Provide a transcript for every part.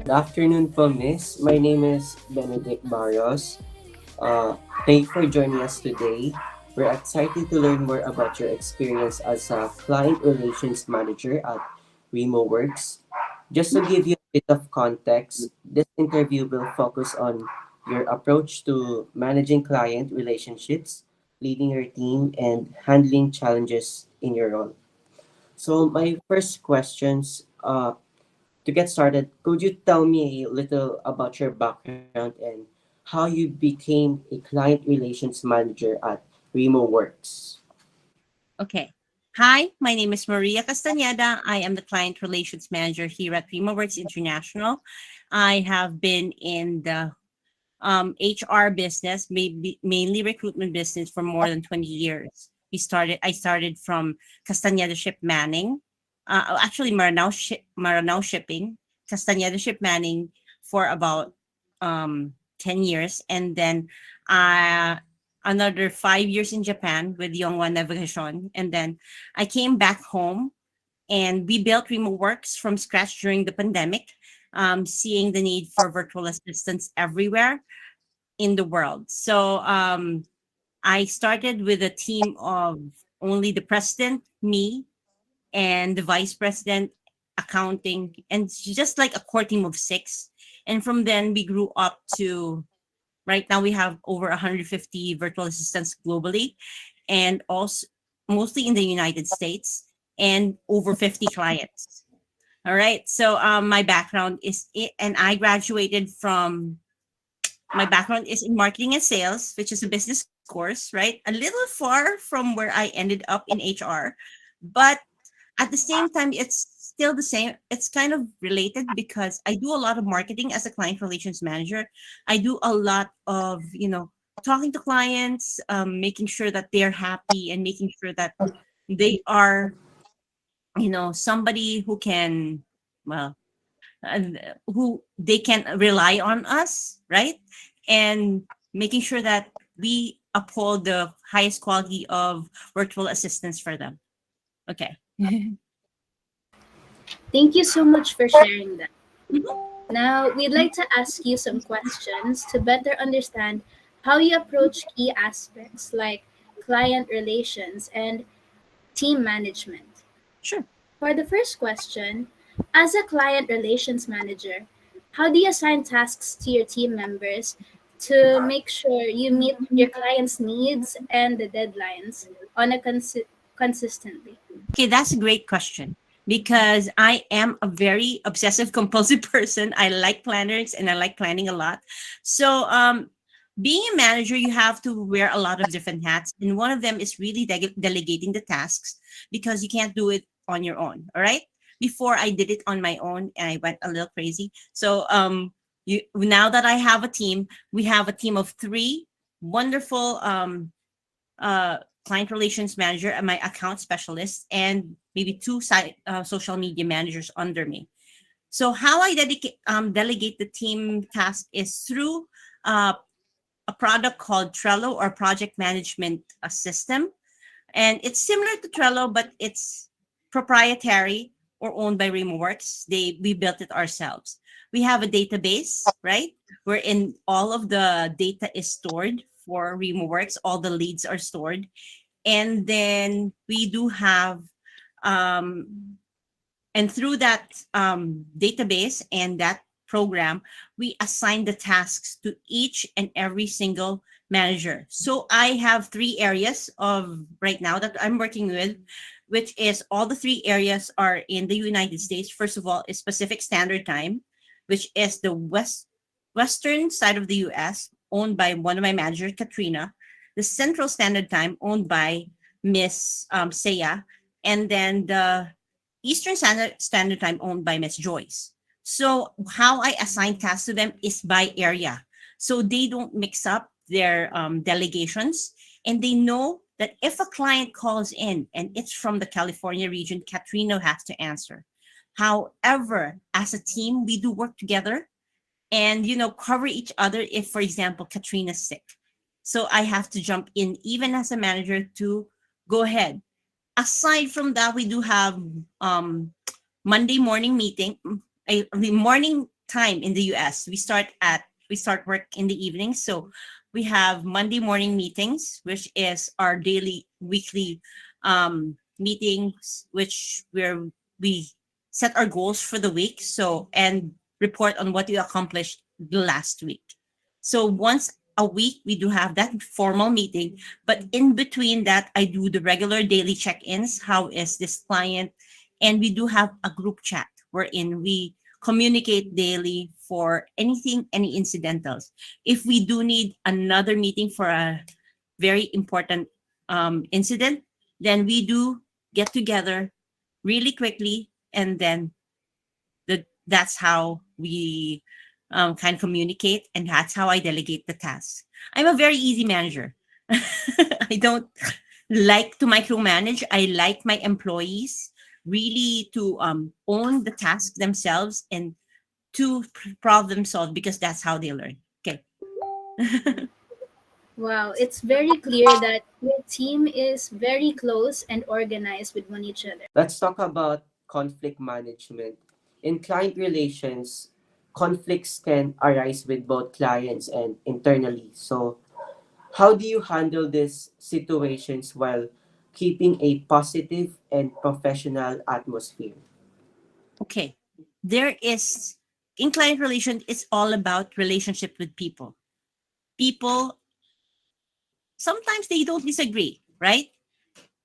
Good afternoon po, Miss. My name is Benedict Barrios. Thank you for joining us today. We're excited to learn more about your experience as a client relations manager at RemoWorks. Just to give you a bit of context, this interview will focus on your approach to managing client relationships, leading your team, and handling challenges in your role. So my first questions, to get started, could you tell me a little about your background and how you became a client relations manager at RemoWorks? Okay. Hi, my name is Maria Castañeda. I am the Client Relations Manager here at RimaWorks International. I have been in the HR business, maybe mainly recruitment business, for more than 20 years. I started from Castañeda Ship Manning, actually Maranao Shipping, Castañeda Ship Manning for about 10 years, and then uh, another 5 years in Japan with Yongwan Navigation, and then I came back home and we built remote works from scratch during the pandemic, seeing the need for virtual assistants everywhere in the world. So I started with a team of only the president, me, and the vice president, accounting, and just like a core team of six. And from then we grew up to right now we have over 150 virtual assistants globally, and also mostly in the United States, and over 50 clients. All right. So my background is it, and I graduated from my background is in marketing and sales, which is a business course, right? A little far from where I ended up in HR, but at the same time, it's still the same. It's kind of related because I do a lot of marketing as a client relations manager. I do a lot of, talking to clients, making sure that they're happy and making sure that they are, somebody who can, well, who they can rely on us, right? And making sure that we uphold the highest quality of virtual assistance for them. Okay. Thank you so much for sharing that. Mhm. Now, we'd like to ask you some questions to better understand how you approach key aspects like client relations and team management. Sure. For the first question, as a client relations manager, how do you assign tasks to your team members to make sure you meet your clients' needs and the deadlines on a consistently? Okay, that's a great question because I am a very obsessive compulsive person. I like planners and I like planning a lot. So, being a manager, you have to wear a lot of different hats, and one of them is really delegating the tasks because you can't do it on your own. All right. Before I did it on my own, and I went a little crazy. So, you now that I have a team, we have a team of three wonderful uh, client relations manager and my account specialist, and maybe two social media managers under me. So how I delegate the team task is through uh, a product called Trello, or project management system. And it's similar to Trello, but it's proprietary or owned by RemoWorks. We built it ourselves. We have a database, right? Wherein all of the data is stored for RemoWorks. All the leads are stored. And then we do have um, and through that database and that program, we assign the tasks to each and every single manager. So I have three areas of right now that I'm working with, which is all the three areas are in the United States. First of all, is Pacific Standard Time, which is the western side of the US, owned by one of my managers, Katrina. The Central Standard Time, owned by Miss Saya, and then the Eastern Standard Time, owned by Miss Joyce. So how I assign tasks to them is by area. So they don't mix up their delegations, and they know that if a client calls in and it's from the California region, Katrina has to answer. However, as a team, we do work together and cover each other if, for example, Katrina's sick. So I have to jump in even as a manager to go ahead. Aside from that, we do have Monday morning meeting, the morning time in the US. We start work in the evening, so we have Monday morning meetings, which is our daily weekly meetings, which where we set our goals for the week, so and report on what we accomplished the last week. So once a week we do have that formal meeting, but in between that I do the regular daily check-ins. How is this client? And we do have a group chat wherein we communicate daily for anything, any incidentals. If we do need another meeting for a very important incident, then we do get together really quickly, and then that's how we kind of communicate, and that's how I delegate the tasks. I'm a very easy manager. I don't like to micromanage. I like my employees really to own the task themselves and to problem solve, because that's how they learn. Okay. Wow, it's very clear that your team is very close and organized with one each other. Let's talk about conflict management. In client relations, conflicts can arise with both clients and internally. So, how do you handle these situations while keeping a positive and professional atmosphere? Okay. There is in client relation, it's all about relationship with people. People sometimes they don't disagree, right?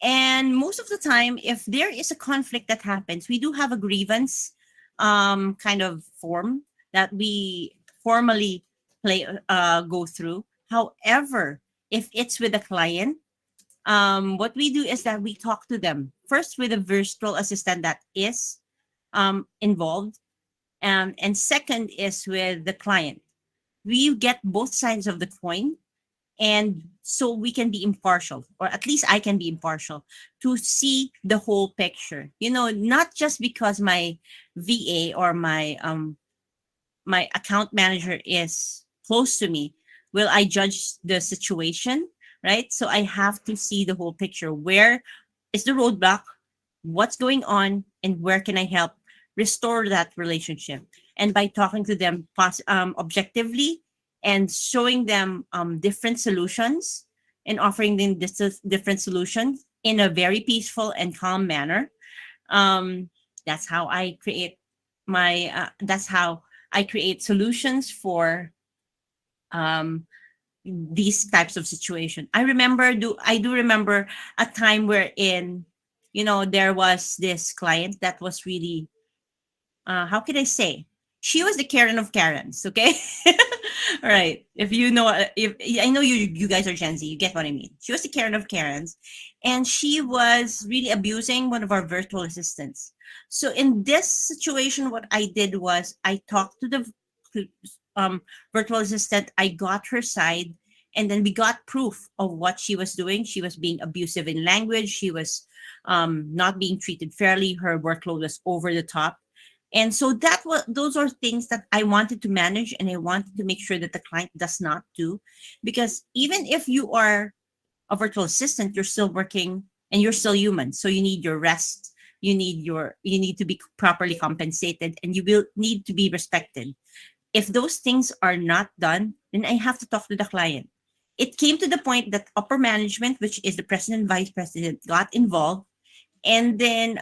And most of the time, if there is a conflict that happens, we do have a grievance kind of form that we formally go through. However, if it's with a client, what we do is that we talk to them first with a virtual assistant that is involved, and second is with the client. We get both sides of the coin, and so we can be impartial, or at least I can be impartial, to see the whole picture, not just because my VA or my account manager is close to me will I judge the situation, right? So I have to see the whole picture. Where is the roadblock? What's going on? And where can I help restore that relationship? And by talking to them objectively and showing them different solutions and offering them different solutions in a very peaceful and calm manner, um, that's how I create that's how I create solutions for um, these types of situation. I do remember a time wherein, there was this client that was really, how can I say? She was the Karen of Karens, okay? All right. If you know, if I know you guys are Gen Z, you get what I mean. She was the Karen of Karens, and she was really abusing one of our virtual assistants. So in this situation, what I did was I talked to the um, virtual assistant. I got her side, and then we got proof of what she was doing. She was being abusive in language. She was not being treated fairly. Her workload was over the top, and so those are things that I wanted to manage, and I wanted to make sure that the client does not do, because even if you are a virtual assistant, you're still working and you're still human. So you need your rest, you need to be properly compensated, and you will need to be respected. If those things are not done, then I have to talk to the client. It came to the point that upper management, which is the president and vice president, got involved, and then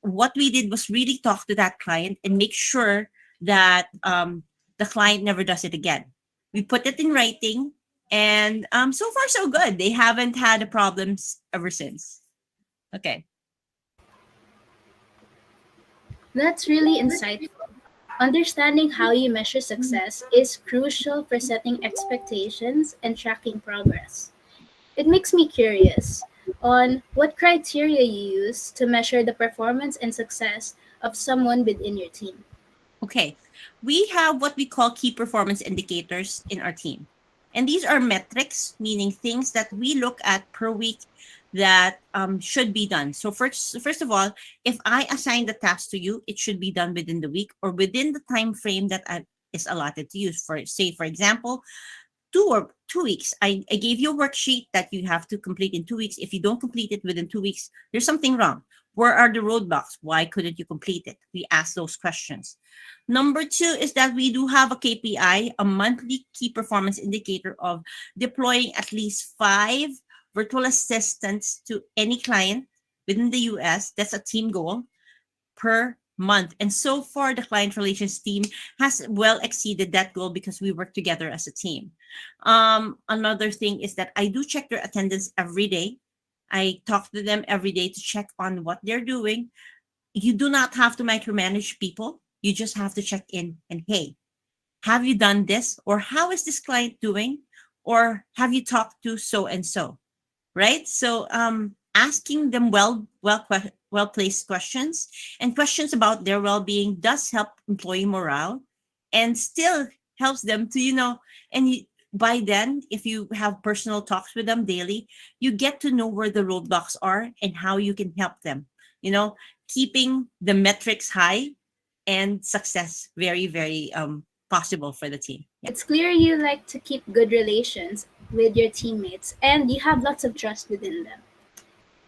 what we did was really talk to that client and make sure that the client never does it again. We put it in writing, and so far so good. They haven't had problems ever since. Okay. That's really insightful. Understanding how you measure success is crucial for setting expectations and tracking progress. It makes me curious on what criteria you use to measure the performance and success of someone within your team. Okay. We have what we call key performance indicators in our team. And these are metrics, meaning things that we look at per week that should be done. So first of all, if I assign the task to you, it should be done within the week or within the time frame that is allotted to you. For example, 2 weeks. I gave you a worksheet that you have to complete in 2 weeks. If you don't complete it within 2 weeks, there's something wrong. Where are the roadblocks? Why couldn't you complete it? We ask those questions. Number two is that we do have a KPI, a monthly key performance indicator of deploying at least 5 virtual assistants to any client within the US. That's a team goal per month. And so far, the client relations team has well exceeded that goal because we work together as a team. Another thing is that I do check their attendance every day. I talk to them every day to check on what they're doing. You do not have to micromanage people. You just have to check in and, hey, have you done this? Or how is this client doing? Or have you talked to so and so? Right? So asking them well placed questions and questions about their well being does help employee morale, and still helps them to by then, if you have personal talks with them daily, you get to know where the roadblocks are and how you can help them. You know, keeping the metrics high and success very very possible for the team. Yeah. It's clear you like to keep good relations with your teammates and you have lots of trust within them.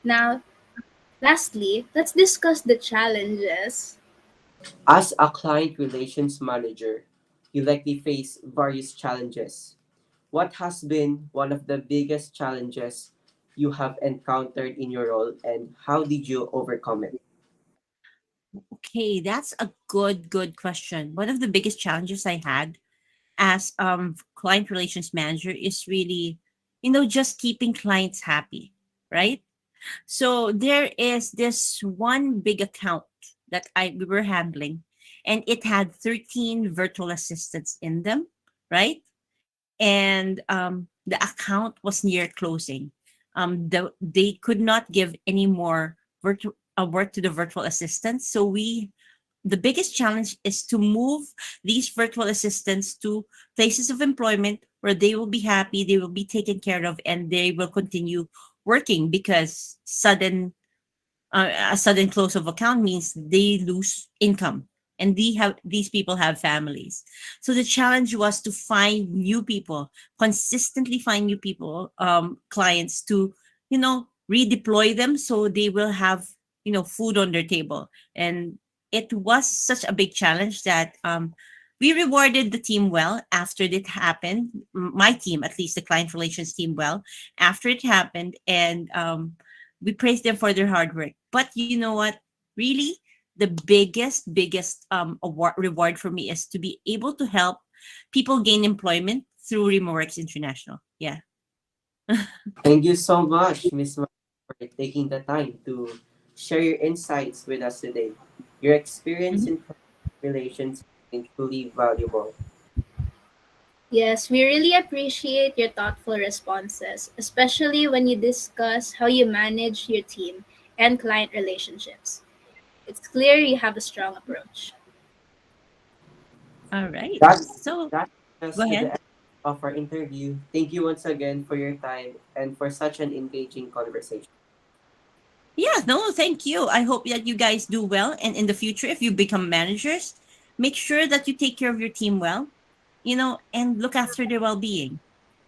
Now, lastly, let's discuss the challenges. As a client relations manager, you likely face various challenges. What has been one of the biggest challenges you have encountered in your role, and how did you overcome it? Okay, that's a good question. One of the biggest challenges I had as client relations manager is really, just keeping clients happy, right? So there is this one big account that we were handling, and it had 13 virtual assistants in them, right? And the account was near closing. They could not give any more work to the virtual assistants. So the biggest challenge is to move these virtual assistants to places of employment where they will be happy, they will be taken care of, and they will continue working, because a sudden close of account means they lose income, and these people have families. So the challenge was to find new people, consistently find new people, clients, to redeploy them so they will have food on their table. And it was such a big challenge that we rewarded the team well after it happened. My team, at least the client relations team, well after it happened, and we praise them for their hard work. But you know what? Really, the biggest reward for me is to be able to help people gain employment through RemoWorks International. Yeah. Thank you so much, Miss Mar, for taking the time to share your insights with us today. Your experience Mhm. in relations is truly valuable. Yes, we really appreciate your thoughtful responses, especially when you discuss how you manage your team and client relationships. It's clear you have a strong approach. All right. That So that brings us go to the ahead. end of our interview. Thank you once again for your time and for such an engaging conversation. Yeah, no, thank you. I hope that you guys do well. And in the future, if you become managers, make sure that you take care of your team well, and look after their well being.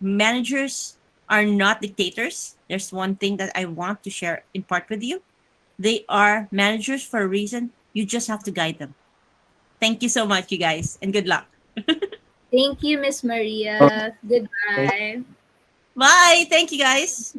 Managers are not dictators. There's one thing that I want to share in part with you. They are managers for a reason. You just have to guide them. Thank you so much, you guys, and good luck. Thank you, Miss Oh, Maria. thank Goodbye. Bye. Thank you, guys.